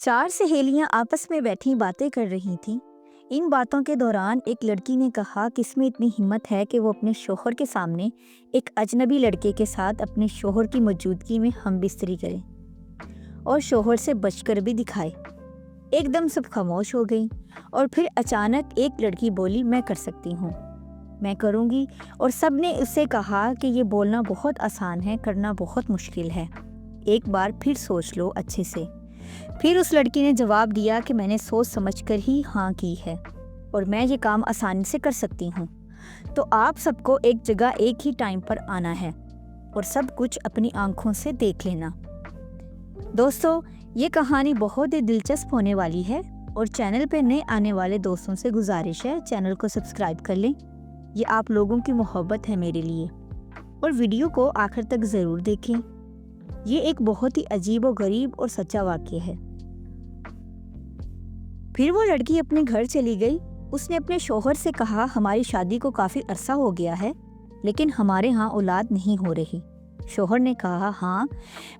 4 सहेलियां आपस में बैठी बातें कर रही थीं। इन बातों के दौरान एक लड़की ने कहा कि इसमें इतनी हिम्मत है कि वो अपने शौहर के सामने एक अजनबी लड़के के साथ अपने शौहर की मौजूदगी में हमबिस्तरी करे और शौहर से बचकर भी दिखाए। एकदम सब खामोश हो गई और फिर अचानक एक लड़की बोली, मैं कर सकती हूँ, मैं करूँगी। और सब ने उससे कहा कि ये बोलना बहुत आसान है, करना बहुत मुश्किल है, एक बार फिर सोच लो अच्छे से। फिर उस लड़की ने जवाब दिया कि मैंने सोच समझकर ही हाँ की है और मैं ये काम आसानी से कर सकती हूँ। तो आप सबको एक जगह एक ही टाइम पर आना है और सब कुछ अपनी आंखों से देख लेना। दोस्तों, ये कहानी बहुत ही दिलचस्प होने वाली है और चैनल पे नए आने वाले दोस्तों से गुजारिश है चैनल को सब्सक्राइब कर लें। ये आप लोगों की मोहब्बत है मेरे लिए। और वीडियो को आखिर तक ज़रूर देखें। ये एक बहुत ही अजीब और गरीब और सच्चा वाक़या है। फिर वो लड़की अपने घर चली गई। उसने अपने शौहर से कहा, हमारी शादी को काफ़ी अरसा हो गया है लेकिन हमारे यहाँ औलाद नहीं हो रही। शौहर ने कहा, हाँ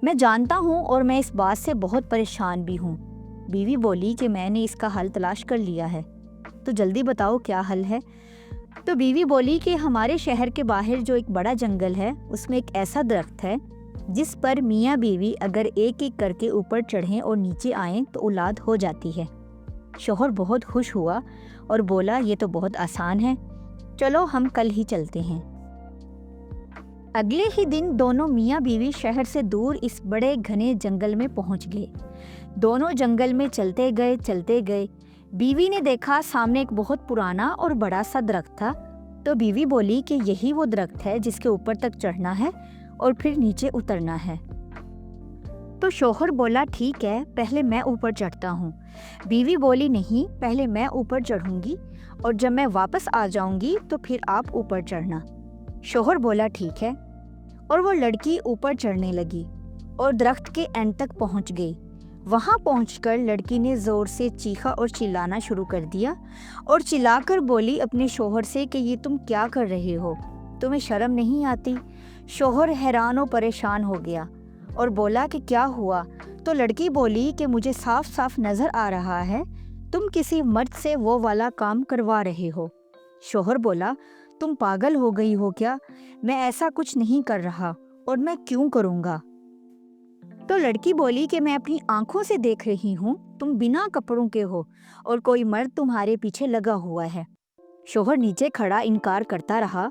मैं जानता हूँ और मैं इस बात से बहुत परेशान भी हूँ। बीवी बोली कि मैंने इसका हल तलाश कर लिया है, तो जल्दी बताओ क्या हल है। तो बीवी बोली कि हमारे शहर के बाहर जो एक बड़ा जंगल है उसमें एक ऐसा दरख्त है जिस पर मियाँ बीवी अगर एक एक करके ऊपर चढ़ें और नीचे आएं तो औलाद हो जाती है। शौहर बहुत खुश हुआ और बोला, ये तो बहुत आसान है, चलो हम कल ही चलते हैं। अगले ही दिन दोनों मियाँ बीवी शहर से दूर इस बड़े घने जंगल में पहुंच गए। दोनों जंगल में चलते गए। बीवी ने देखा सामने एक बहुत पुराना और बड़ा सा दरख्त था। तो बीवी बोली कि यही वो दरख्त है जिसके ऊपर तक चढ़ना है और फिर नीचे उतरना है। तो शौहर बोला, ठीक है, पहले मैं ऊपर चढ़ता हूँ। बीवी बोली, नहीं, पहले मैं ऊपर चढ़ूंगी और जब मैं वापस आ जाऊंगी तो फिर आप ऊपर चढ़ना। शौहर बोला, ठीक है। और वो लड़की ऊपर चढ़ने लगी और दरख्त के एंड तक पहुँच गई। वहाँ पहुंचकर लड़की ने ज़ोर से चीखा और चिल्लाना शुरू कर दिया और चिल्लाकर बोली अपने शौहर से कि ये तुम क्या कर रहे हो, तुम्हें शर्म नहीं आती। शौहर हैरान और परेशान हो गया और बोला कि क्या हुआ। तो लड़की बोली कि मुझे साफ साफ नज़र आ रहा है तुम किसी मर्द से वो वाला काम करवा रहे हो। शौहर बोला, तुम पागल हो गई हो क्या, मैं ऐसा कुछ नहीं कर रहा और मैं क्यों करूँगा। तो लड़की बोली कि मैं अपनी आंखों से देख रही हूँ, तुम बिना कपड़ों के हो और कोई मर्द तुम्हारे पीछे लगा हुआ है। शौहर नीचे खड़ा इनकार करता रहा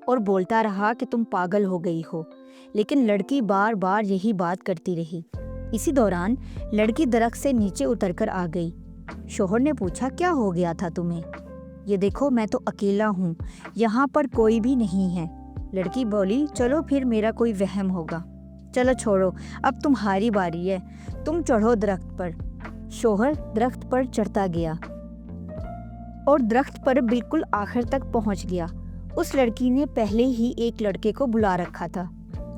और बोलता रहा कि तुम पागल हो गई हो, लेकिन लड़की बार बार यही बात करती रही। इसी दौरान लड़की दरख्त से नीचे उतरकर आ गई। शौहर ने पूछा, क्या हो गया था तुम्हें। ये देखो, मैं तो अकेला हूँ, यहाँ पर कोई भी नहीं है। लड़की बोली, चलो फिर मेरा कोई वहम होगा, चलो छोड़ो, अब तुम्हारी बारी है, तुम चढ़ो दरख्त पर। शौहर दरख्त पर चढ़ता गया और दरख्त पर बिल्कुल आखिर तक पहुंच गया। उस लड़की ने पहले ही एक लड़के को बुला रखा था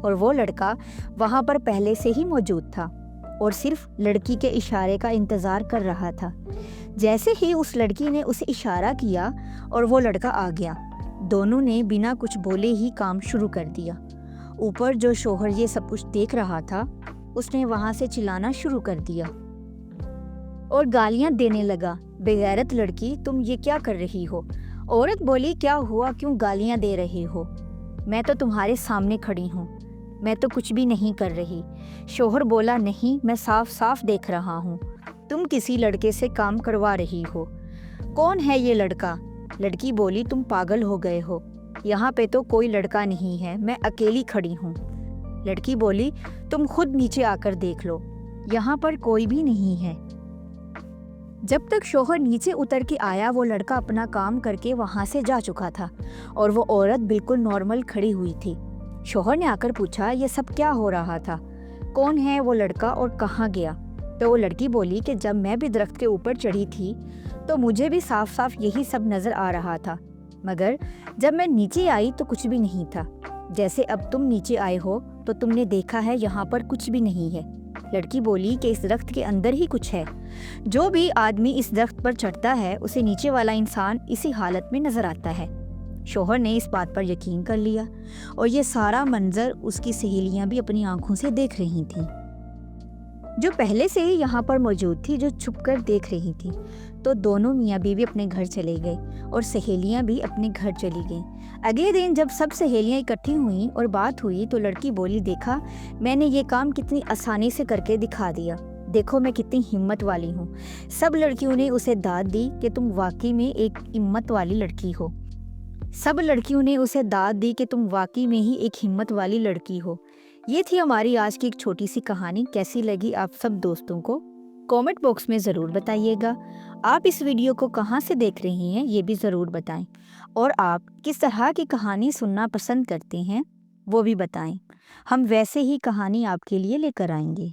और वो लड़का वहां पर पहले से ही मौजूद था और सिर्फ लड़की के इशारे का इंतजार कर रहा था। जैसे ही उस लड़की ने उसे इशारा किया और वो लड़का आ गया, दोनों ने बिना कुछ बोले ही काम शुरू कर दिया। ऊपर जो शौहर ये सब कुछ देख रहा था, उसने वहां से चिल्लाना शुरू कर दिया और गालियां देने लगा, बेगैरत लड़की, तुम ये क्या कर रही हो। औरत बोली, क्या हुआ, क्यों गालियां दे रही हो, मैं तो तुम्हारे सामने खड़ी हूँ, मैं तो कुछ भी नहीं कर रही। शौहर बोला, नहीं, मैं साफ साफ देख रहा हूँ, तुम किसी लड़के से काम करवा रही हो। कौन है ये लड़का। लड़की बोली, तुम पागल हो गए हो, यहाँ पे तो कोई लड़का नहीं है, मैं अकेली खड़ी हूँ। लड़की बोली, तुम खुद नीचे आकर देख लो, यहाँ पर कोई भी नहीं है। जब तक शौहर नीचे उतर के आया, वो लड़का अपना काम करके वहाँ से जा चुका था और वो औरत बिल्कुल नॉर्मल खड़ी हुई थी। शौहर ने आकर पूछा, ये सब क्या हो रहा था, कौन है वो लड़का और कहाँ गया। तो वो लड़की बोली कि जब मैं भी दरख्त के ऊपर चढ़ी थी तो मुझे भी साफ साफ यही सब नज़र आ रहा था, मगर जब मैं नीचे आई तो कुछ भी नहीं था। जैसे अब तुम नीचे आए हो तो तुमने देखा है यहाँ पर कुछ भी नहीं है। लड़की बोली कि इस दरख्त के अंदर ही कुछ है, जो भी आदमी इस दरख्त पर चढ़ता है उसे नीचे वाला इंसान इसी हालत में नजर आता है। शौहर ने इस बात पर यकीन कर लिया और ये सारा मंजर उसकी सहेलियां भी अपनी आंखों से देख रही थीं। جو پہلے سے ہی یہاں پر موجود تھی، جو چھپ کر دیکھ رہی تھی۔ تو دونوں میاں بیوی اپنے گھر چلے گئے اور سہیلیاں بھی اپنے گھر چلی گئیں۔ اگلے دن جب سب سہیلیاں اکٹھی ہوئیں اور بات ہوئی تو لڑکی بولی، دیکھا میں نے یہ کام کتنی آسانی سے کر کے دکھا دیا، دیکھو میں کتنی ہمت والی ہوں۔ سب لڑکیوں نے اسے داد دی کہ تم واقعی میں ایک ہمت والی لڑکی ہو۔ سب لڑکیوں نے اسے داد دی کہ تم واقعی میں ہی ایک ہمت والی لڑکی ہو۔ یہ تھی ہماری آج کی ایک چھوٹی سی کہانی۔ کیسی لگی آپ سب دوستوں کو؟ کامنٹ باکس میں ضرور بتائیے گا۔ آپ اس ویڈیو کو کہاں سے دیکھ رہی ہیں یہ بھی ضرور بتائیں، اور آپ کس طرح کی کہانی سننا پسند کرتے ہیں وہ بھی بتائیں۔ ہم ویسے ہی کہانی آپ کے لیے لے کر آئیں گے۔